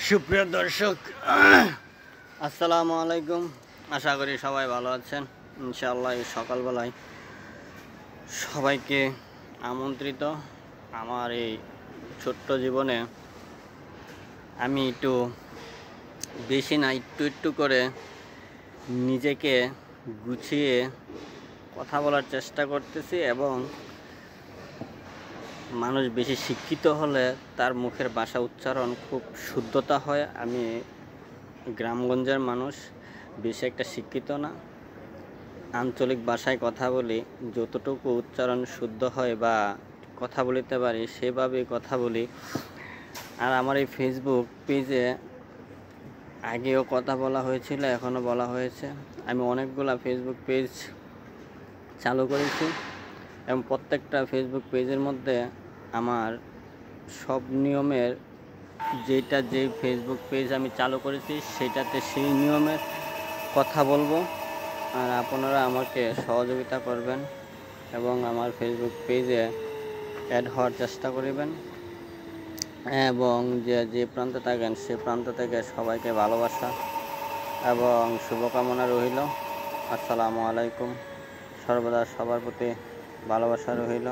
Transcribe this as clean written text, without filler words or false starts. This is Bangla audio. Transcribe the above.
সুপ্রিয় দর্শক, আসসালামু আলাইকুম। আশা করি সবাই ভালো আছেন। ইনশাআল্লাহ এই সকালবেলায় সবাইকে আমন্ত্রিত আমার এই ছোট্ট জীবনে। আমি একটু বেশি না, একটু করে নিজেকে গুছিয়ে কথা বলার চেষ্টা করতেছি, এবং মানুষ বেশি শিক্ষিত হলে তার মুখের ভাষা উচ্চারণ খুব শুদ্ধতা হয়। আমি গ্রামগঞ্জের মানুষ, বেশি একটা শিক্ষিত না, আঞ্চলিক ভাষায় কথা বলি। যতটুকু উচ্চারণ শুদ্ধ হয় বা কথা বলিতে পারি সেভাবেই কথা বলি। আর আমার এই ফেসবুক পেজে আগেও কথা বলা হয়েছিল, এখনও বলা হয়েছে। আমি অনেকগুলা ফেসবুক পেজ চালু করেছি, এবং প্রত্যেকটা ফেসবুক পেজের মধ্যে আমার সব নিয়মের যে ফেসবুক পেজ আমি চালু করেছি সেটাতে সেই নিয়মের কথা বলবো। আর আপনারা আমাকে সহযোগিতা করবেন এবং আমার ফেসবুক পেজে অ্যাড হওয়ার চেষ্টা করবেন, এবং যে প্রান্তে থাকেন সে প্রান্ত থেকে সবাইকে ভালোবাসা এবং শুভকামনা রইল। আসসালামু আলাইকুম। সর্বদা সবার প্রতি ভালোবাসা রইল।